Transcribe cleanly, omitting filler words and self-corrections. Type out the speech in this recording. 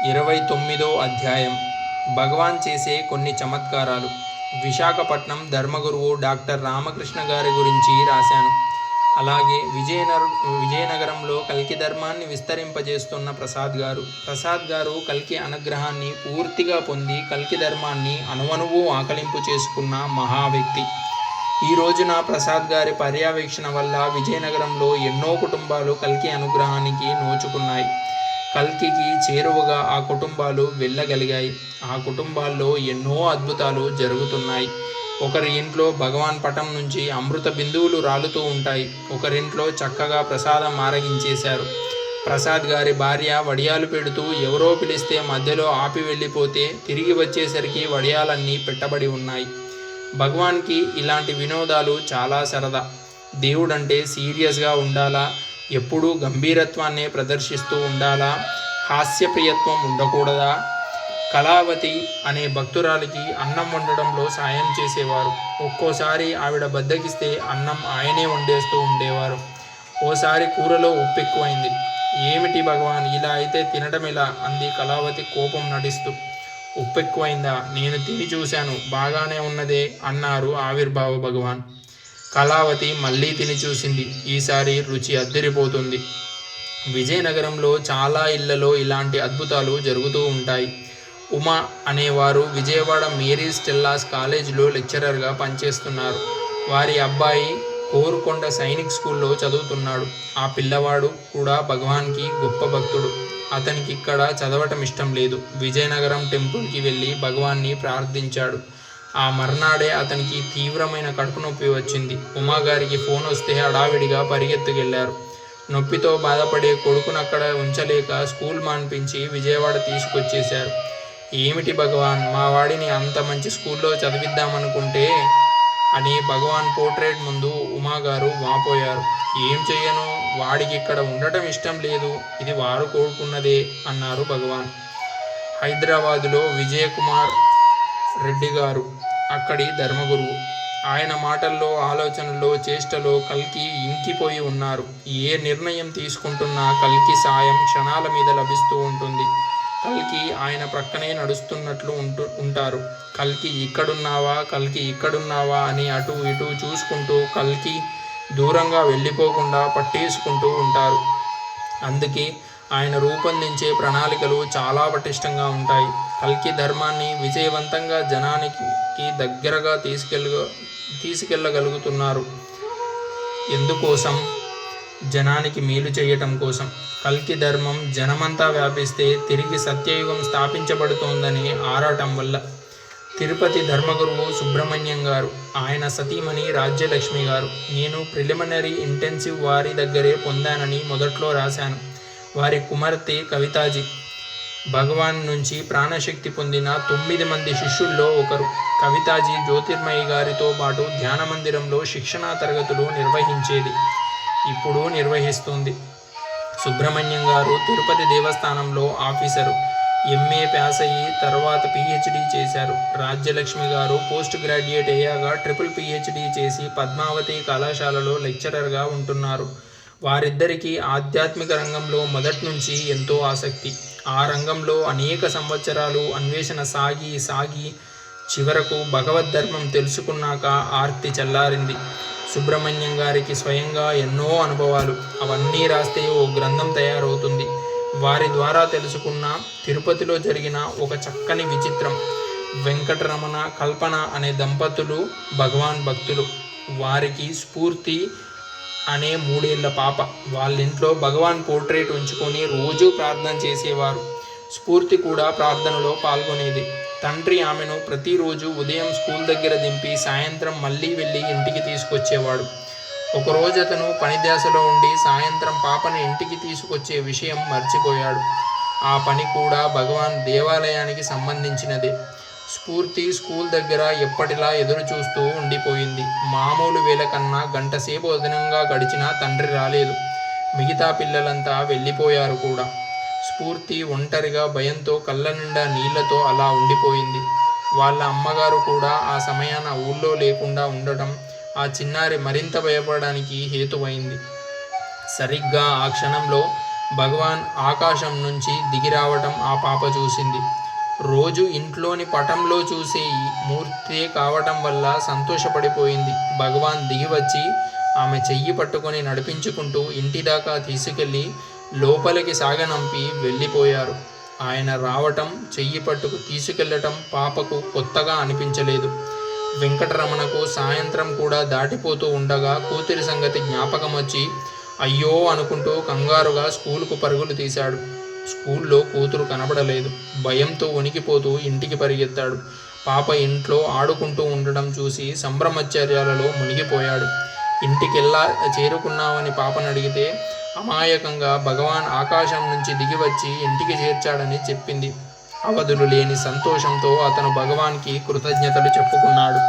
29వ అధ్యాయం. భగవాన్ చేసే కొన్ని చమత్కారాలు. విశాఖపట్నం ధర్మగురువు డాక్టర్ రామకృష్ణ గారి గురించి రాశాను. అలాగే విజయనగరంలో కల్కి ధర్మాన్ని విస్తరింపజేస్తున్న ప్రసాద్ గారు కల్కి అనుగ్రహాన్ని పూర్తిగా పొంది కల్కి ధర్మాన్ని అణువణువు ఆకలింపు చేసుకున్న మహా వ్యక్తి. ఈ రోజున ప్రసాద్ గారి పర్యవేక్షణ వల్ల విజయనగరంలో ఎన్నో కుటుంబాలు కల్కి అనుగ్రహానికి నోచుకున్నాయి. కల్కికి చేరువగా ఆ కుటుంబాలు వెళ్ళగలిగాయి. ఆ కుటుంబాల్లో ఎన్నో అద్భుతాలు జరుగుతున్నాయి. ఒకరి ఇంట్లో భగవాన్ పటం నుంచి అమృత బిందువులు రాలుతూ ఉంటాయి. ఒకరింట్లో చక్కగా ప్రసాదం ఆరగించేశారు. ప్రసాద్ గారి భార్య వడియాలు పెడుతూ ఎవరో పిలిస్తే మధ్యలో ఆపి వెళ్ళిపోతే తిరిగి వచ్చేసరికి వడియాలన్నీ పెట్టబడి ఉన్నాయి. భగవాన్కి ఇలాంటి వినోదాలు చాలా సరదా. దేవుడంటే సీరియస్గా ఉండాలా, ఎప్పుడూ గంభీరత్వాన్నే ప్రదర్శిస్తూ ఉండాలా, హాస్యప్రియత్వం ఉండకూడదా? కళావతి అనే భక్తురాలికి అన్నం వండడంలో సాయం చేసేవారు. ఒక్కోసారి ఆవిడ బద్దకిస్తే అన్నం ఆయనే వండేస్తూ ఉండేవారు. ఓసారి కూరలో ఉప్పెక్కువైంది. ఏమిటి భగవాన్, ఇలా అయితే తినడం ఎలా? అంది కళావతి కోపం నటిస్తూ. ఉప్పెక్కువైందా? నేను తిని చూశాను, బాగానే ఉన్నదే అన్నారు ఆవిర్భావ భగవాన్. కళావతి మళ్ళీ తిని చూసింది. ఈసారి రుచి అద్దరిపోతుంది. విజయనగరంలో చాలా ఇళ్లలో ఇలాంటి అద్భుతాలు జరుగుతూ ఉంటాయి. ఉమా అనేవారు విజయవాడ మేరీ స్టెల్లాస్ కాలేజీలో లెక్చరర్గా పనిచేస్తున్నారు. వారి అబ్బాయి కోరుకొండ సైనిక్ స్కూల్లో చదువుతున్నాడు. ఆ పిల్లవాడు కూడా భగవాన్కి గొప్ప భక్తుడు. అతనికి ఇక్కడ చదవటం ఇష్టం లేదు. విజయనగరం టెంపుల్కి వెళ్ళి భగవాన్ని ప్రార్థించాడు. ఆ మర్నాడే అతనికి తీవ్రమైన కడుపు నొప్పి వచ్చింది. ఉమాగారికి ఫోన్ వస్తే హడావిడిగా పరిగెత్తుకెళ్లారు. నొప్పితో బాధపడే కొడుకునక్కడ ఉంచలేక స్కూల్ మాన్పించి విజయవాడ తీసుకొచ్చేశారు. ఏమిటి భగవాన్, మా వాడిని అంత మంచి స్కూల్లో చదివిద్దామనుకుంటే అని భగవాన్ పోర్ట్రేట్ ముందు ఉమాగారు వాపోయారు. ఏం చెయ్యను, వాడికి ఇక్కడ ఉండటం ఇష్టం లేదు, ఇది వారు కోరుకున్నదే అన్నారు భగవాన్. హైదరాబాదులో విజయకుమార్ రెడ్డి గారు అక్కడి ధర్మగురువు. ఆయన మాటల్లో, ఆలోచనల్లో, చేష్టలో కల్కి ఇంకిపోయి ఉన్నారు. ఏ నిర్ణయం తీసుకుంటున్నా కల్కి సాయం క్షణాల మీద లభిస్తూ ఉంటుంది. కల్కి ఆయన ప్రక్కనే నడుస్తున్నట్లు ఉంటారు. కల్కి ఇక్కడున్నావా, కల్కి ఇక్కడున్నావా అని అటు ఇటు చూసుకుంటూ కల్కి దూరంగా వెళ్ళిపోకుండా పట్టేసుకుంటూ ఉంటారు. అందుకే ఆయన రూపొందించే ప్రణాళికలు చాలా పటిష్టంగా ఉంటాయి. కల్కి ధర్మాన్ని విజయవంతంగా జనానికి దగ్గరగా తీసుకెళ్ళగలుగుతున్నారు. ఎందుకోసం? జనానికి మేలు చేయటం కోసం. కల్కి ధర్మం జనమంతా వ్యాపిస్తే తిరిగి సత్యయుగం స్థాపించబడుతోందనే ఆరాటం వల్ల. తిరుపతి ధర్మగురువు సుబ్రహ్మణ్యం గారు, ఆయన సతీమణి రాజ్యలక్ష్మి గారు. నేను ప్రిలిమినరీ ఇంటెన్సివ్ వారి దగ్గరే పొందానని మొదట్లో రాశాను. వారి కుమార్తె కవితాజీ భగవాన్ నుంచి ప్రాణశక్తి పొందిన 9 మంది శిష్యుల్లో ఒకరు. కవితాజీ జ్యోతిర్మయి గారితో పాటు ధ్యాన మందిరంలో శిక్షణా తరగతులు నిర్వహించేది. ఇప్పుడు నిర్వహిస్తుంది. సుబ్రహ్మణ్యం గారు తిరుపతి దేవస్థానంలో ఆఫీసరు. ఎంఏ పాస్ అయ్యి తర్వాత పిహెచ్డి చేశారు. రాజ్యలక్ష్మి గారు పోస్ట్ గ్రాడ్యుయేట్ అయ్యాక ట్రిపుల్ పిహెచ్డి చేసి పద్మావతి కళాశాలలో లెక్చరర్గా ఉంటున్నారు. వారిద్దరికీ ఆధ్యాత్మిక రంగంలో మొదటి నుంచి ఎంతో ఆసక్తి. ఆ రంగంలో అనేక సంవత్సరాలు అన్వేషణ సాగి చివరకు భగవద్ధర్మం తెలుసుకున్నాక ఆర్తి చల్లారింది. సుబ్రహ్మణ్యం గారికి స్వయంగా ఎన్నో అనుభవాలు. అవన్నీ రాస్తే ఓ గ్రంథం తయారవుతుంది. వారి ద్వారా తెలుసుకున్న తిరుపతిలో జరిగిన ఒక చక్కని విచిత్రం. వెంకటరమణ, కల్పన అనే దంపతులు భగవాన్ భక్తులు. వారికి స్ఫూర్తి అనే 3 ఏళ్ల పాప. వాళ్ళింట్లో భగవాన్ పోర్ట్రేట్ ఉంచుకొని రోజూ ప్రార్థన చేసేవారు. స్ఫూర్తి కూడా ప్రార్థనలో పాల్గొనేది. తండ్రి ఆమెను ప్రతిరోజు ఉదయం స్కూల్ దగ్గర దింపి సాయంత్రం మళ్ళీ వెళ్ళి ఇంటికి తీసుకొచ్చేవాడు. ఒకరోజు అతను పనిధ్యాసలో ఉండి సాయంత్రం పాపని ఇంటికి తీసుకొచ్చే విషయం మర్చిపోయాడు. ఆ పని కూడా భగవాన్ దేవాలయానికి సంబంధించినదే. స్ఫూర్తి స్కూల్ దగ్గర ఎప్పటిలా ఎదురు చూస్తూ ఉండిపోయింది. మామూలు వేళ కన్నా గంటసేపు అదనంగా గడిచినా తండ్రి రాలేదు. మిగతా పిల్లలంతా వెళ్ళిపోయారు కూడా. స్ఫూర్తి ఒంటరిగా భయంతో కళ్ళ నిండా నీళ్లతో అలా ఉండిపోయింది. వాళ్ళ అమ్మగారు కూడా ఆ సమయాన ఊళ్ళో లేకుండా ఉండటం ఆ చిన్నారి మరింత భయపడడానికి హేతువైంది. సరిగ్గా ఆ క్షణంలో భగవాన్ ఆకాశం నుంచి దిగి రావటం ఆ పాప చూసింది. రోజు ఇంట్లోని పటంలో చూసే ఈ మూర్తే కావటం వల్ల సంతోషపడిపోయింది. భగవాన్ దిగి వచ్చి ఆమె చెయ్యి పట్టుకొని నడిపించుకుంటూ ఇంటి దాకా తీసుకెళ్ళి లోపలికి సాగనంపి వెళ్ళిపోయారు. ఆయన రావటం, చెయ్యి పట్టుకు తీసుకెళ్ళటం పాపకు కొత్తగా అనిపించలేదు. వెంకటరమణకు సాయంత్రం కూడా దాటిపోతూ ఉండగా కూతురి సంగతి జ్ఞాపకం వచ్చి అయ్యో అనుకుంటూ కంగారుగా స్కూలుకు పరుగులు తీశాడు. స్కూల్లో కూతురు కనబడలేదు. భయంతో వణికిపోతూ ఇంటికి పరిగెత్తాడు. పాప ఇంట్లో ఆడుకుంటూ ఉండడం చూసి సంభ్రమాశ్చర్యాలలో మునిగిపోయాడు. ఇంటికెల్లా చేరుకున్నామని పాపను అడిగితే అమాయకంగా భగవాన్ ఆకాశం నుంచి దిగివచ్చి ఇంటికి చేర్చాడని చెప్పింది. అవధులు లేని సంతోషంతో అతను భగవాన్కి కృతజ్ఞతలు చెప్పుకున్నాడు.